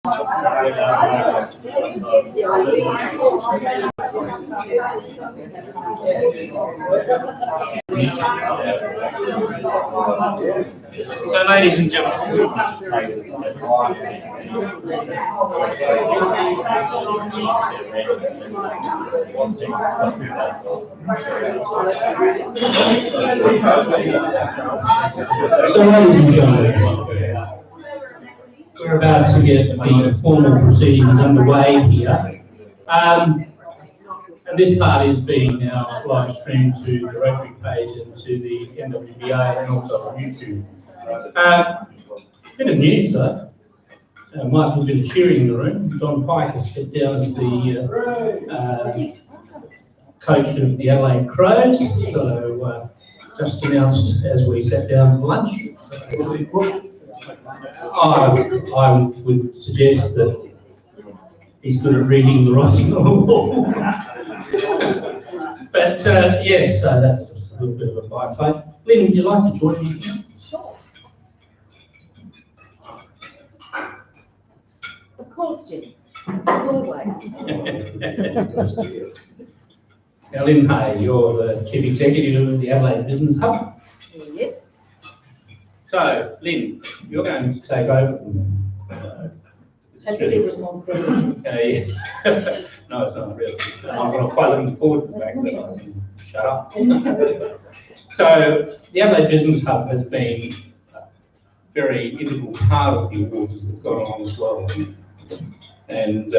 So, ladies and gentlemen, we're about to get the formal proceedings underway here. And this part is being now live streamed to the Rotary page and to the NWBA and also on YouTube. Bit of news though. Might be a bit of cheering in the room. John Pike has stepped down as the coach of the Adelaide Crows. So just announced as we sat down for lunch. I would suggest that he's good at reading the writing on the wall. But yes, so that's just a little bit of a byplay. Lynn, would you like to join me? Sure. Of course, Jim. As always. Now, Lynn Hay, you're the Chief Executive of the Adelaide Business Hub. Yes. So, Lynn, you're going to take over. That's a big responsibility. No, it's not really. I'm quite looking forward to the fact that I can shut up. So, the Adelaide Business Hub has been a very integral part of the awards that have gone on as well. And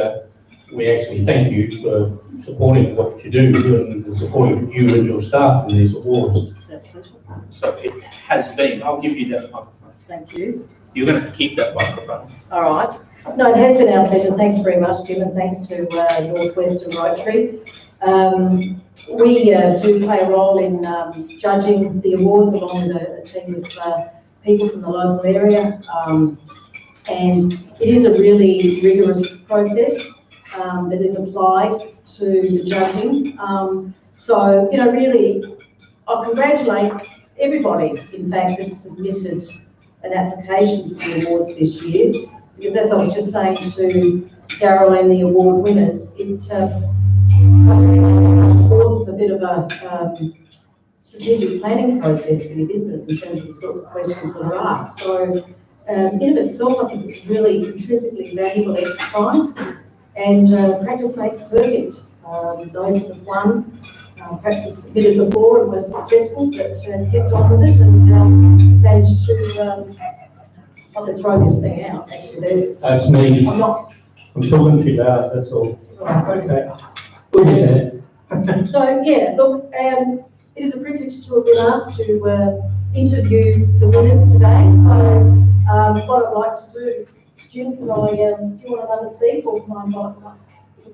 we actually thank you for supporting what you do and supporting you and your staff in these awards. So it has been. I'll give you that microphone. Thank you. You're going to keep that microphone. All right. No, it has been our pleasure. Thanks very much, Jim, and thanks to Northwestern Rotary. We do play a role in judging the awards along with a team of people from the local area. And it is a really rigorous process that is applied to the judging. So, you know, really, I congratulate everybody, in fact, that submitted an application for the awards this year. Because as I was just saying to Darryl and the award winners, it forces a bit of a strategic planning process for your business in terms of the sorts of questions that are asked. So in of itself, I think it's really intrinsically valuable exercise, and practice makes perfect. Those that have won perhaps have submitted before and weren't successful, but kept on with it and managed to I'm going to throw this thing out, actually. That's me. I'm talking too loud, that's all. Okay. Yeah. So, yeah, look, it is a privilege to have been asked to interview the winners today. So, what I'd like to do, Jim, do you want another seat or can I invite them up?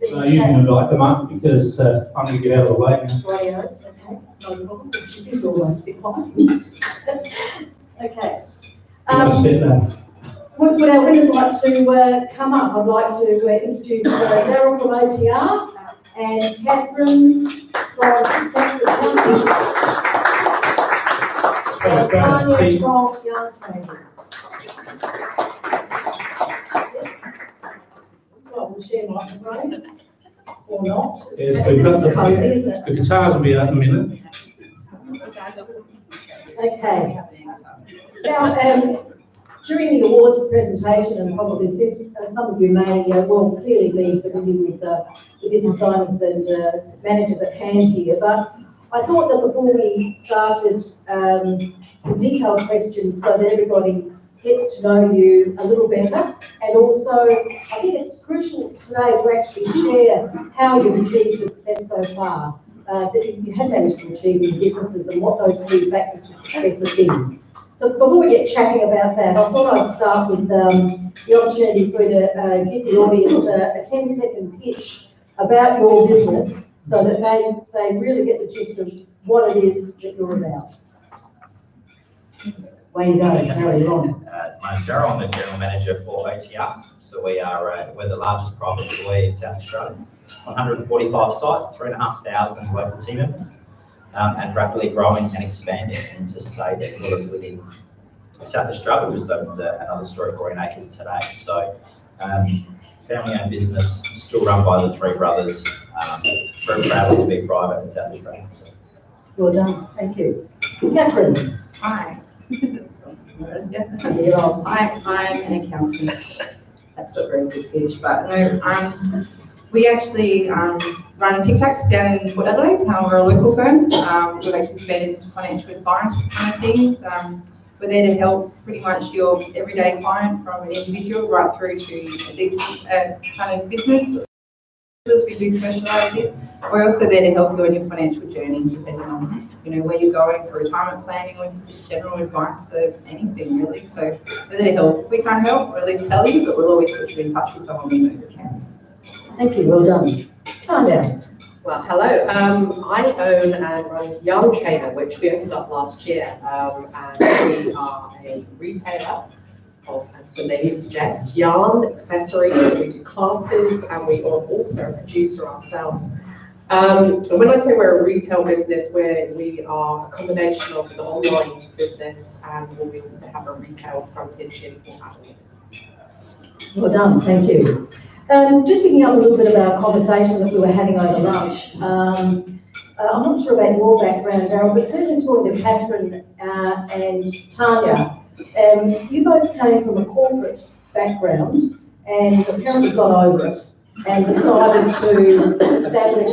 You can invite them up because I'm going to get out of the way now. Rightio, okay, no problem. This is almost a bit high. Okay. Would our winners like to come up? I'd like to introduce Darryl from OTR and Catherine from Texas County and Tanya from Young Traders. Well, we'll share microphones or not. Yes, we've got the guitars will be out in a minute. Okay. Now, during the awards presentation, and probably since some of you may well clearly be familiar with the business owners and managers at hand here, but I thought that before we started some detailed questions so that everybody gets to know you a little better, and also I think it's crucial today to actually share how you've achieved the success so far, that you have managed to achieve in businesses and what those key factors for success have been. So before we get chatting about that, I thought I'd start with the opportunity for you to give the audience a 10-second pitch about your business so that they really get the gist of what it is that you're about. Way you go, carry on. My name's Darryl, I'm the General Manager for OTR. So we're the largest private employee in South Australia. 145 sites, 3,500 local team members. And rapidly growing and expanding into state as well as within South Australia. We just opened another store at Green Acres today. So Family-owned business, still run by the three brothers. Very proud to be private in South Australia. So. Well done, thank you. Catherine. Hi. Hi, I'm an accountant. That's not very good pitch, but no, we actually run Tic Tacs down in Port Adelaide. We're a local firm. We've actually expanded into financial advice kind of things. We're there to help pretty much your everyday client from an individual right through to a decent kind of business. We do specialise in. We're also there to help you on your financial journey, depending on where you're going for retirement planning or just general advice for anything really. So we're there to help. We can't help, or at least tell you, but we'll always put you in touch with someone we know who can. Thank you, well done. Tanya. Well, hello. I own and run Yarn Trainer, which we opened up last year, and we are a retailer of, as the name suggests, yarn, accessories. We do classes, and we are also a producer ourselves. So when I say we're a retail business, we are a combination of an online business, and we also have a retail frontage in Port Adelaide. Well done, thank you. Just picking up a little bit of our conversation that we were having over lunch. I'm not sure about your background, Darryl, but certainly talking to Catherine and Tanya, you both came from a corporate background and apparently got over it and decided to establish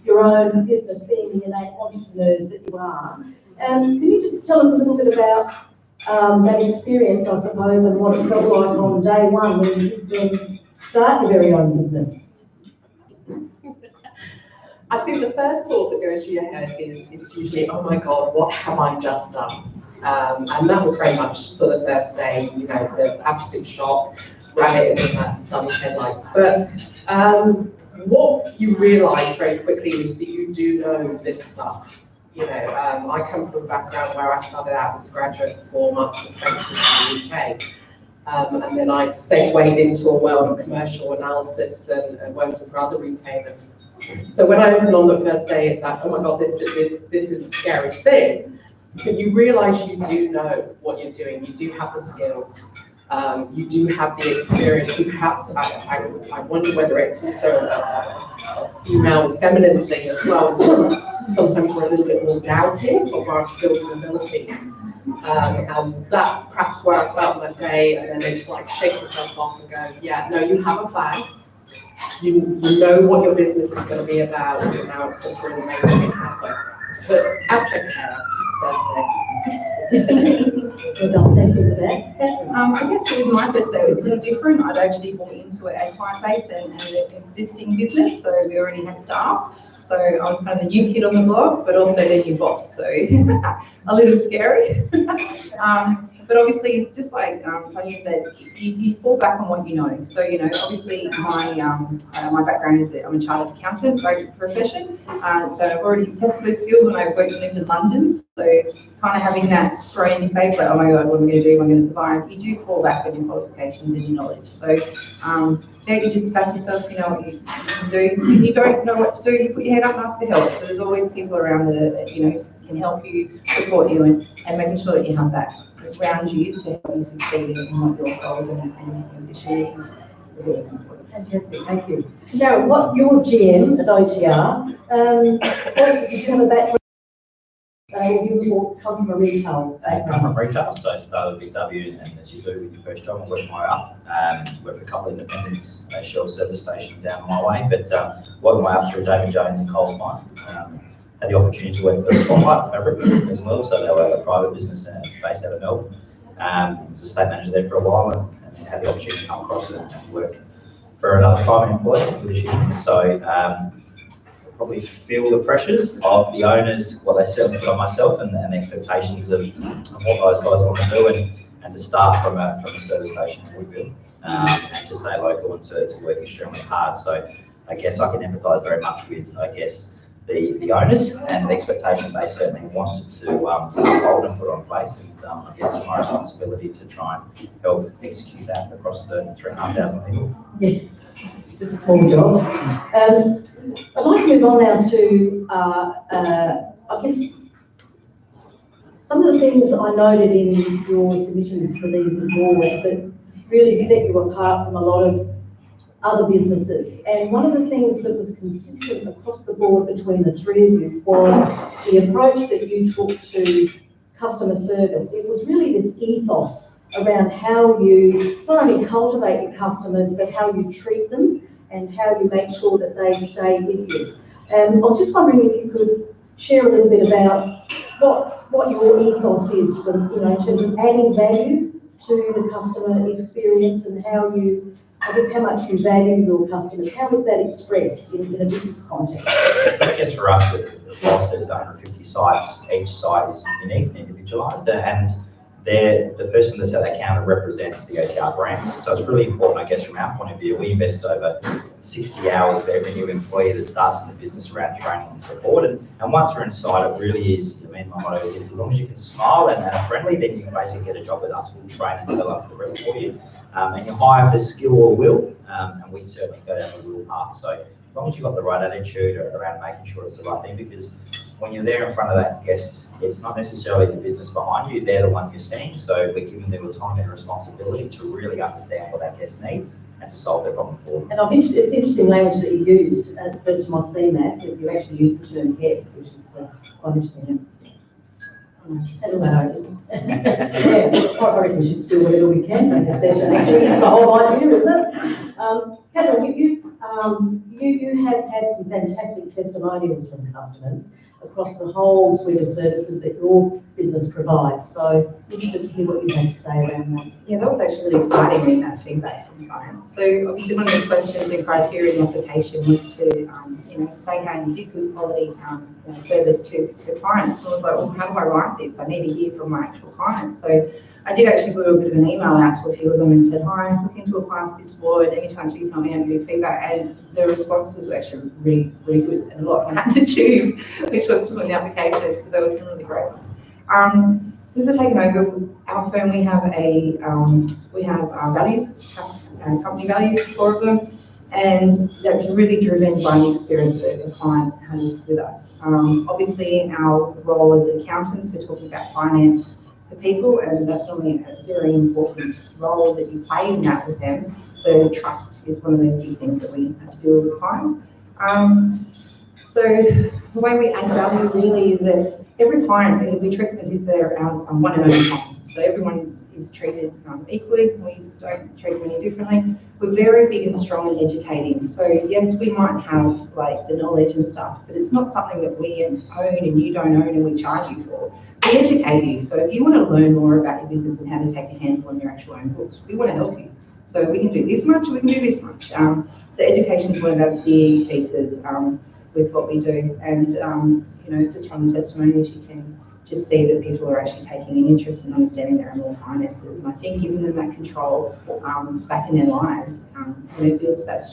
your own business, being the innate entrepreneurs that you are. Can you just tell us a little bit about that experience, I suppose, and what it felt like on day one when you did start your very own business? I think the first thought that goes through your head is it's usually, oh my God, what have I just done? And that was very much for the first day, the absolute shock, rabbit in that stomach headlights. But what you realise very quickly is that you do know this stuff. I come from a background where I started out as a graduate for 4 months as in the UK. And then I segued into a world of commercial analysis and working for other retailers. So when I opened on the first day, it's like, oh my God, this is a scary thing. But you realise you do know what you're doing. You do have the skills. You do have the experience. And perhaps I wonder whether it's also a female feminine thing as well. So sometimes we're a little bit more doubting of our skills and abilities. And that's perhaps where I felt that day, and then it's like shake yourself off and go, yeah, no, you have a plan. You know what your business is going to be about, and now it's just really making it happen. But abject terror, Well done, thank you for that. I guess with my first day it was a little different. I'd actually bought into a client base and an existing business, so we already had staff. So I was kind of the new kid on the block, but also the new boss, so a little scary. But obviously, just like Tanya said, you fall back on what you know. So, obviously my background is that I'm a chartered accountant by profession. So I've already tested those skills when I worked and lived in London. So kind of having that thrown in your face, like, oh my God, what am I going to do? Am I going to survive? You do fall back on your qualifications and your knowledge. So you just back yourself, you know what you can do. If you don't know what to do, you put your head up and ask for help. So there's always people around that can help you, support you, and making sure that you have that around you to help you succeed in what your goals and ambitions is always important. Fantastic, thank you. Now, what your GM at OTR, did you have a background? You come from a retail background. I come from retail, so I started at Big W, and as you do with your first job, I worked my way up. Worked with a couple of independents, a Shell service station down my way, but worked my way up through David Jones and Coles Mine. Had the opportunity to work for Spotlight Fabrics as well, so they were a private business based out of Melbourne. Was a state manager there for a while, and had the opportunity to come across and work for another private employer, British Union. So probably feel the pressures of the owners, what they certainly put on myself, and the expectations of what those guys want to do, and to start from a service station in Woodville, and to stay local and to work extremely hard. So I guess I can empathise very much with, the owners and the expectations they certainly wanted to uphold and put on place, and I guess it's my responsibility to try and help execute that across the 3,500 people. Yeah, it's a small job. I'd like to move on now to, I guess, some of the things I noted in your submissions for these awards, that really set you apart from a lot of other businesses. And one of the things that was consistent across the board between the three of you was the approach that you took to customer service. It was really this ethos around how you not only cultivate your customers, but how you treat them and how you make sure that they stay with you. I was just wondering if you could share a little bit about what your ethos is from, in terms of adding value to the customer experience and how you, I guess, how much you value your customers. How is that expressed in a business context? So I guess for us, whilst there's 150 sites, each site is unique and individualised, and the person that's at that counter represents the OTR brand. So it's really important, I guess, from our point of view. We invest over 60 hours for every new employee that starts in the business around training and support. And once we're inside, it really is, my motto is, as long as you can smile and are friendly, then you can basically get a job with us. We'll train and develop the rest for you. And you hire for skill or will, and we certainly go down the will path. So as long as you've got the right attitude around making sure it's the right thing, because when you're there in front of that guest, it's not necessarily the business behind you, they're the one you're seeing. So we're giving them autonomy and responsibility to really understand what that guest needs and to solve their problem for them. And it's interesting language that you used, as the first time I've seen that you actually used the term guest, which is quite interesting. Yeah, I reckon we should do whatever we can in this session. Actually, it's the whole idea, isn't it? Catherine, you have had some fantastic testimonials from customers across the whole suite of services that your business provides. So interested to hear what you have to say around that. Yeah, that was actually really exciting reading that feedback from clients. So obviously one of the questions and criteria in the application was to say how you did good quality service to clients. And I was like, well, how do I write this? I need to hear from my actual clients. So I did actually put a bit of an email out to a few of them and said, hi, I'm looking to apply for this award. Any chance you can help me out and give feedback? And the responses were actually really, really good, and a lot I had to choose which ones to put in the applications, because there were some really great ones. Since I've taken over our firm, we have our values, company values, 4 of them, and that's really driven by the experience that the client has with us. Obviously, our role as accountants, we're talking about finance for people, and that's normally a very important role that you play in that with them. So trust is one of those big things that we have to do with clients. So the way we add value really is that every client, we treat them as if they're our one and only client. So everyone is treated equally. We don't treat them any differently. We're very big and strong in educating. So yes, we might have like the knowledge and stuff, but it's not something that we own and you don't own and we charge you for. We educate you. So if you want to learn more about your business and how to take a handle on your actual own books, we want to help you. So we can do this much, or we can do this much. So education is one of our big pieces with what we do. And just from the testimonies, you can just see that people are actually taking an interest in understanding their own finances. And I think giving them that control back in their lives, builds that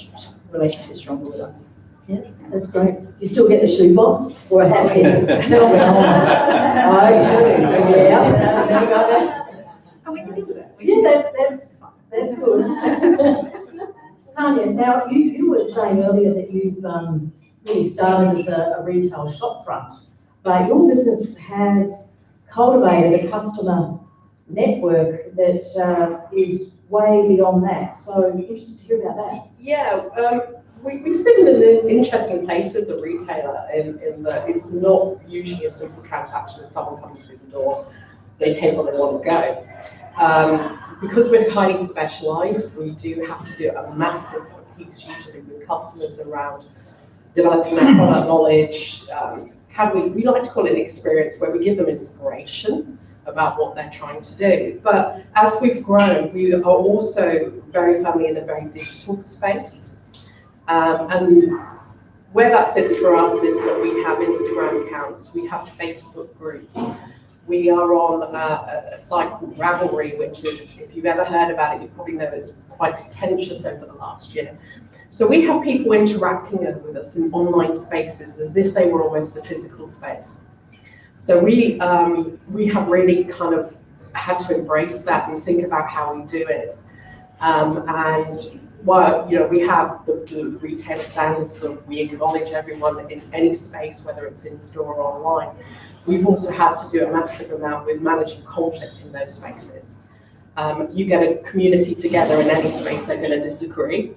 relationship stronger with us. Yeah, that's great. You still get the shoebox, or have you? Tell me. Oh, you should do. Yeah, never got that. And we can deal with it. Yeah, that's good. Tanya, now you were saying earlier that you've really started as a retail shopfront, but your business has cultivated a customer network that is way beyond that. So interested to hear about that. Yeah, we sit in an interesting place as a retailer in that it's not usually a simple transaction of someone coming through the door, they take what they want to go. Because we're highly specialised, we do have to do a massive piece usually with customers around developing that product knowledge. We like to call it an experience where we give them inspiration about what they're trying to do. But as we've grown, we are also very firmly in a very digital space. And where that sits for us is that we have Instagram accounts, we have Facebook groups. We are on a site called Ravelry, which is, if you've ever heard about it, you probably know it's quite contentious over the last year. So we have people interacting with us in online spaces as if they were almost a physical space. So we have really kind of had to embrace that and think about how we do it. And while we have the retail standards of we acknowledge everyone in any space, whether it's in store or online, we've also had to do a massive amount with managing conflict in those spaces. You get a community together in any space, they're going to disagree.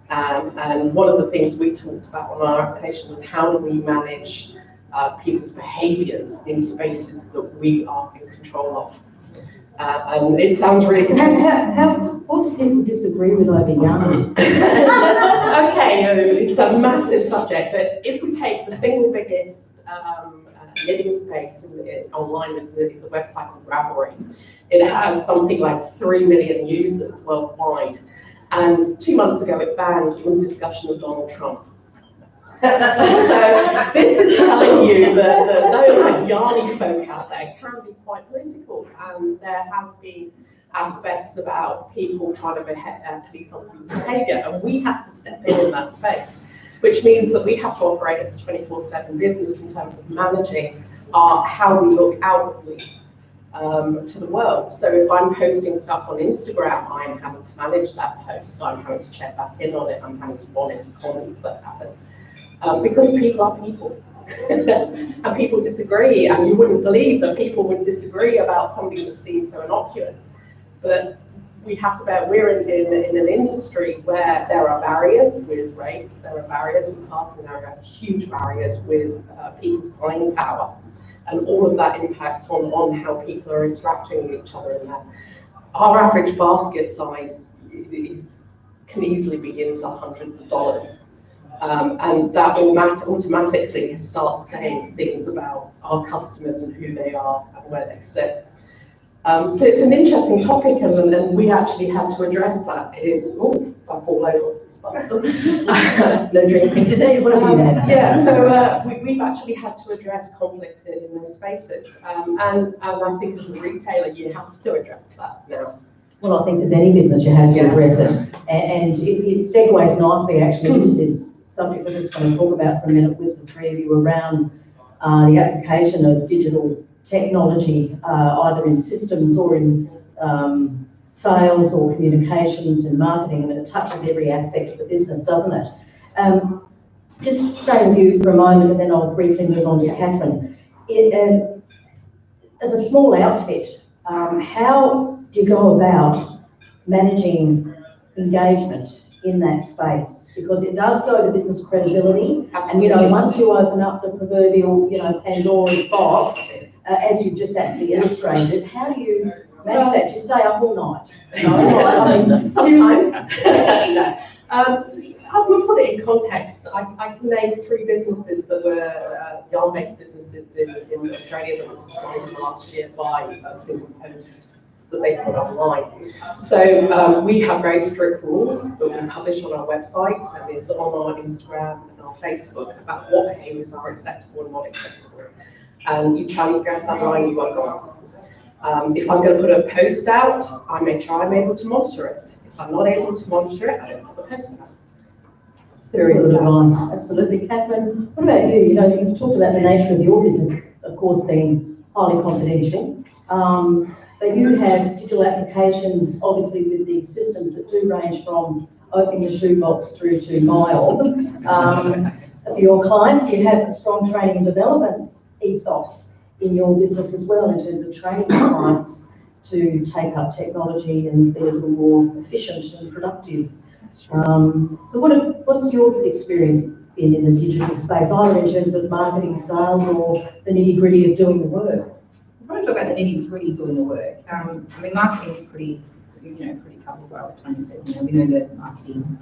And one of the things we talked about on our application was how do we manage people's behaviours in spaces that we are in control of. And it sounds really What do people disagree with over yarn? Okay, it's a massive subject, but if we take the single biggest knitting space online is a website called Rotary. It has something like 3 million users worldwide. And 2 months ago, it banned all discussion of Donald Trump. So this is telling you that those like yarny folk out there can be quite political. And there has been aspects about people trying to police other people's behaviour, and we have to step in that space, which means that we have to operate as a 24/7 business in terms of managing how we look outwardly to the world. So if I'm posting stuff on Instagram, I'm having to manage that post, I'm having to check back in on it, I'm having to monitor comments that happen. Because people are people. And people disagree, and you wouldn't believe that people would disagree about something that seems so innocuous. But we have to bear, we're in an industry where there are barriers with race, there are barriers with class, and there are huge barriers with people's buying power. And all of that impacts on how people are interacting with each other in that. Our average basket size can easily be into hundreds of dollars. And that automatically starts saying things about our customers and who they are and where they sit. So it's an interesting topic, and we actually had to address that. So I fall over this bus. No drinking today, what have you had? Yeah, so we've actually had to address conflict in those spaces. And I think as a retailer, you have to address that now. Well, I think as any business, you have to address it. And it segues nicely actually into this subject that I just want to talk about for a minute with the three of you around the application of digital technology, either in systems or in sales or communications and marketing, and it touches every aspect of the business, doesn't it? Just staying with you for a moment, and then I'll briefly move on to Catherine. As a small outfit, how do you go about managing engagement in that space? Because it does go to business credibility. Absolutely. And once you open up the proverbial, Pandora's box, as you've just actually illustrated, how do you manage that? Do you stay up all night? I mean, sometimes. I will put it in context. I can name 3 businesses that were yarn-based businesses in Australia that were destroyed in the last year by a single post that they put online. So we have very strict rules that we publish on our website, and it's on our Instagram and our Facebook about what behaviours are acceptable and not acceptable. And you transgress that line, you are gone. If I'm going to put a post out, I may try I'm able to monitor it. If I'm not able to monitor it, I don't put the post out. Very good advice, absolutely. Catherine, what about you? You've talked about the nature of your business, of course, being highly confidential. But you have digital applications, obviously, with these systems that do range from opening the shoebox through to mile. For your clients, you have a strong training and development ethos in your business as well, in terms of training clients to take up technology and be a little more efficient and productive. So what's your experience been in the digital space, either in terms of marketing, sales, or the nitty-gritty of doing the work? I want to talk about the nitty-gritty doing the work. I mean, marketing is pretty covered by what Tony said. We know the marketing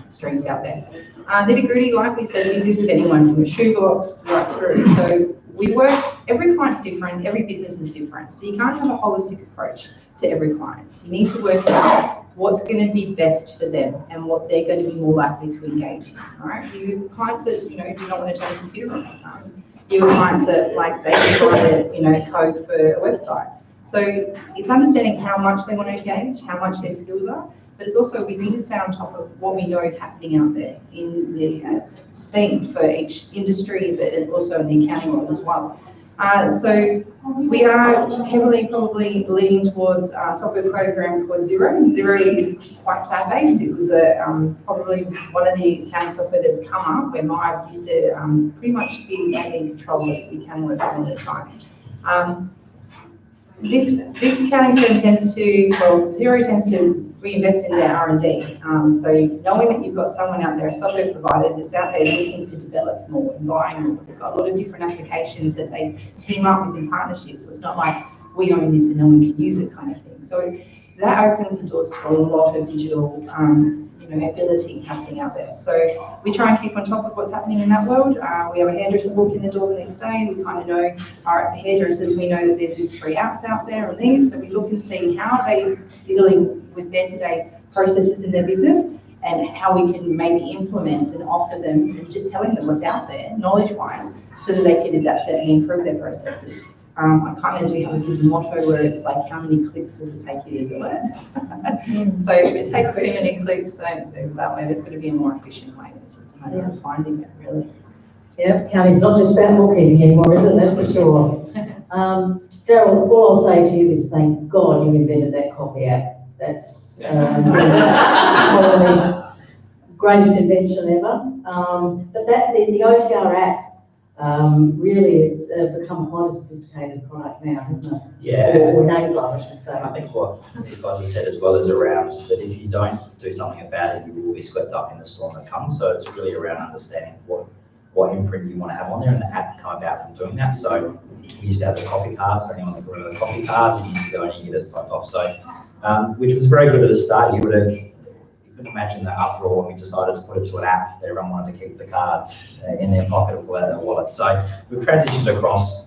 streams out there. Nitty-gritty, like we said, we did with anyone from a shoebox right through. So we work. Every client's different. Every business is different. So you can't have a holistic approach to every client. You need to work out what's going to be best for them and what they're going to be more likely to engage in. All right. You have clients that do not want to turn a computer on. You have clients that they prefer to code for a website. So it's understanding how much they want to engage, how much their skills are, but it's also we need to stay on top of what we know is happening out there in the scene for each industry, but also in the accounting world as well. So we are heavily probably leaning towards a software program called Xero. Xero is quite cloud-based. It was probably one of the accounting software that's come up where Maya used to pretty much be in control of the accounting work all the time. This accounting firm tends to, well, Xero tends to reinvest in their R&D. So knowing that you've got someone out there, a software provider that's out there looking to develop more and buying more, they've got a lot of different applications that they team up with in partnership. So it's not like we own this and no one can use it kind of thing. So that opens the doors to a lot of digital ability happening out there. So we try and keep on top of what's happening in that world. We have a hairdresser walk in the door the next day. We kind of know our hairdressers, we know that there's these free apps out there and things. So we look and see how they dealing with their today processes in their business and how we can maybe implement and offer them and just telling them what's out there, knowledge-wise, so that they can adapt it and improve their processes. I kind of do have a good motto where it's like, how many clicks does it take you to do it? So if it takes too many clicks, don't do it that way. There's got to be a more efficient way. It's just a matter of finding it, really. Yeah, counting's not just about bookkeeping anymore, is it? That's for sure. Daryl, all I'll say to you is thank God you invented that coffee app. That's probably the greatest invention ever. But the OTR app really has become quite a sophisticated product now, hasn't it? Yeah. Or enabler, I should say. I think what these guys have said as well is around that if you don't do something about it, you will be swept up in the storm that comes. So it's really around understanding what imprint you want to have on there, and the app come about from doing that. So we used to have the coffee cards for anyone that remember the coffee cards, and you used to go and you get it typed off. So, which was very good at the start. You couldn't imagine the uproar when we decided to put it to an app that everyone wanted to keep the cards in their pocket or pull out their wallet. So we've transitioned across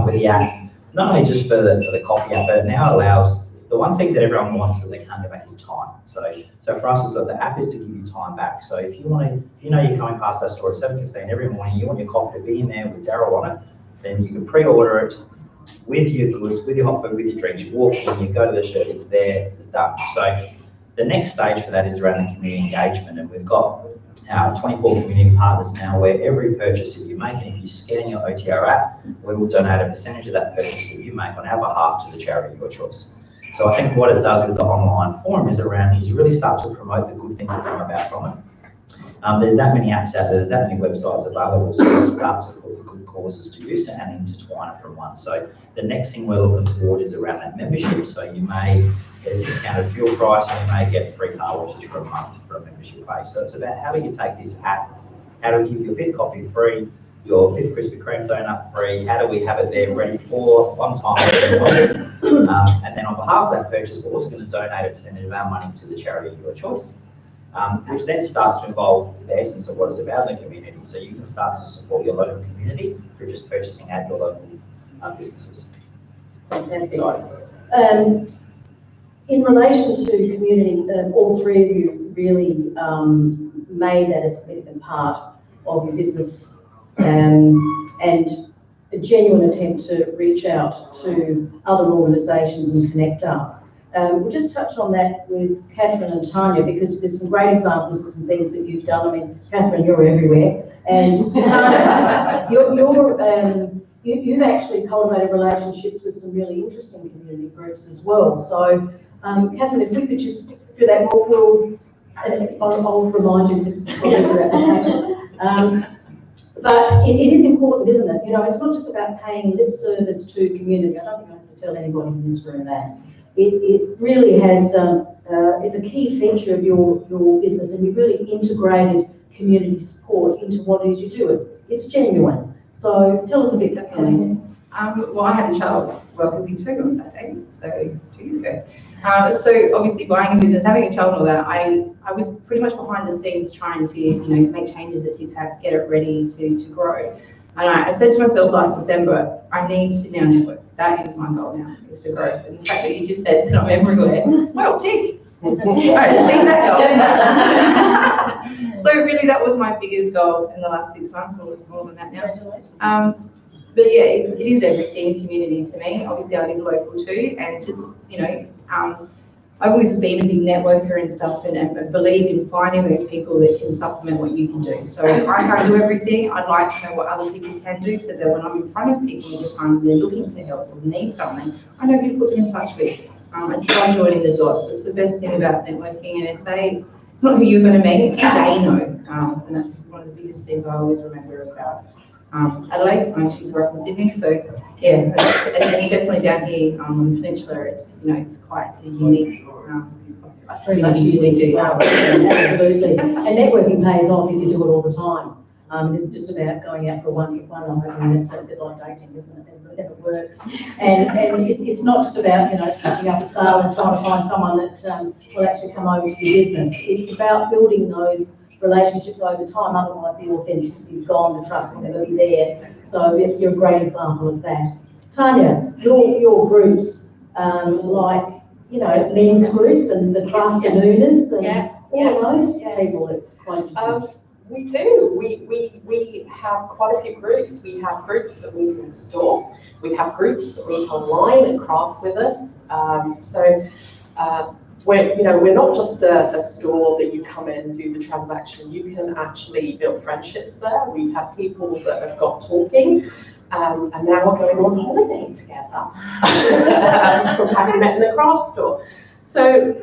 with the app, not only just for the coffee app, but it now allows, the one thing that everyone wants that they can't get back is time. So for us, the app is to give you time back. So if you know you're coming past that store at 7:15 every morning, you want your coffee to be in there with Daryl on it, then you can pre-order it with your goods, with your hot food, with your drinks. You walk in, you go to the shed, it's there, it's done. So the next stage for that is around the community engagement, and we've got our 24 community partners now where every purchase that you make, and if you scan your OTR app, we will donate a percentage of that purchase that you make on our behalf to the charity of your choice. So I think what it does with the online forum is really start to promote the good things that come about from it. There's that many apps out there, there's that many websites available, so let's start to put the good causes to use and intertwine it from one. So the next thing we're looking toward is around that membership. So you may get a discounted fuel price, and you may get free car washes for a month for a membership base. So it's about how do you take this app, how do we give your 5th coffee free, your 5th Krispy Kreme donut free, how do we have it there ready for one time and then on behalf of that purchase, we're also going to donate a percentage of our money to the charity of your choice. Which then starts to involve the essence of what it's about in the community. So you can start to support your local community through just purchasing at your local businesses. Fantastic. In relation to community, all three of you really made that a significant part of your business and a genuine attempt to reach out to other organisations and connect up. We'll just touch on that with Catherine and Tanya, because there's some great examples of some things that you've done. I mean, Catherine, you're everywhere, and Tanya, you've actually cultivated relationships with some really interesting community groups as well. So, Catherine, if we could just do that, I'll remind you this is probably your application. But it is important, isn't it? You know, it's not just about paying lip service to community. I don't think I have to tell anybody in this room that. It really has is a key feature of your business, and you've really integrated community support into what it is you do. It's genuine. So tell us a bit, Kelly. Well, I had a child welcoming too on Saturday, so 2 years ago. So obviously buying a business, having a child and all that, I was pretty much behind the scenes trying to make changes at Tic Tacs, get it ready to grow. And I said to myself last December, I need to now network. That is my goal now, is for growth. And the fact that you just said that I'm everywhere, well, tick. I achieved that goal. So really that was my biggest goal in the last 6 months, or more than that now. But yeah, it is everything, community to me. Obviously I live local too, and just, I've always been a big networker and stuff, and believe in finding those people that can supplement what you can do. So I can't do everything. I'd like to know what other people can do, so that when I'm in front of people all the time and they're looking to help or need something, I know who to put them in touch with. And start joining the dots. It's the best thing about networking in SA. It's not who you're going to meet, it's who they know. And that's one of the biggest things I always remember about Adelaide. I actually grew up in Sydney, so yeah, and definitely down here on the peninsula, it's it's quite a unique. Very much you do. Absolutely. And networking pays off if you do it all the time. It's just about going out for one night, and it's a bit like dating, isn't it? It works. And it's not just about, stitching up a sale and trying to find someone that will actually come over to your business. It's about building those relationships over time, otherwise the authenticity is gone, the trust will never be there. So you're a great example of that. Tanya, your groups, men's groups and the crafternooners and all those people, it's quite interesting. We do. We have quite a few groups. We have groups that meet in store. We have groups that meet online and craft with us. We're not just a store that you come in and do the transaction. You can actually build friendships there. We've had people that have got talking, and now we're going on holiday together from having met in a craft store. So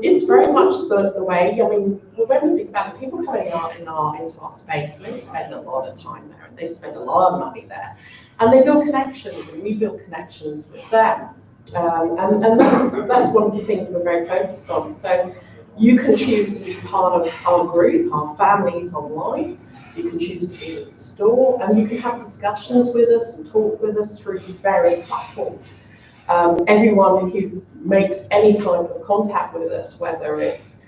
it's very much the way. I mean, when we think about it, people coming into our space, they spend a lot of time there, and they spend a lot of money there, and they build connections, and we build connections with them. And that's one of the things we're very focused on. So you can choose to be part of our group, our families online. You can choose to be in the store, and you can have discussions with us and talk with us through various platforms. Everyone who makes any type of contact with us, whether it's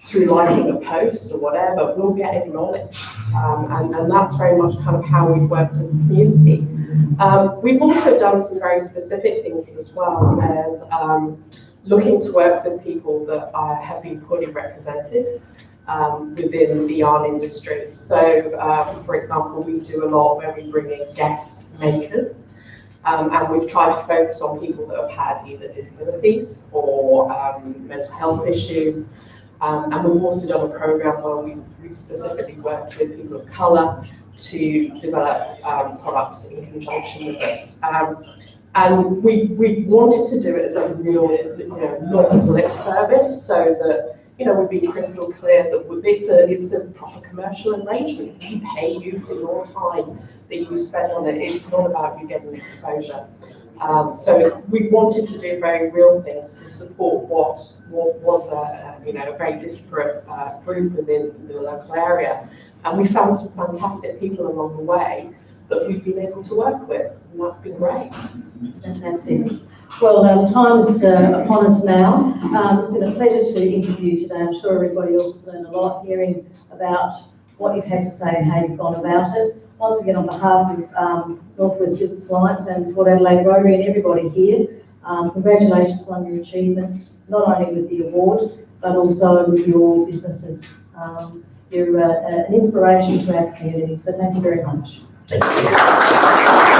through liking a post or whatever, will get acknowledged. And that's very much kind of how we've worked as a community. We've also done some very specific things as well, as looking to work with people that have been poorly represented within the yarn industry. So, for example, we do a lot where we bring in guest makers. And we've tried to focus on people that have had either disabilities or mental health issues. And we've also done a program where we specifically worked with people of colour to develop products in conjunction with us. And we wanted to do it as a real, not as a lip service, so that we'd be crystal clear that it's a proper commercial arrangement. We pay you for your time that you spend on it. It's not about you getting exposure. So we wanted to do very real things to support what was a very disparate group within the local area. And we found some fantastic people along the way that we've been able to work with, and that's been great. Fantastic. Well, time's upon us now. It's been a pleasure to interview you today. I'm sure everybody else has learned a lot hearing about what you've had to say and how you've gone about it. Once again, on behalf of Northwest Business Alliance and Port Adelaide Rotary and everybody here, congratulations on your achievements, not only with the award, but also with your businesses. You're an inspiration to our community, so thank you very much. Thank you.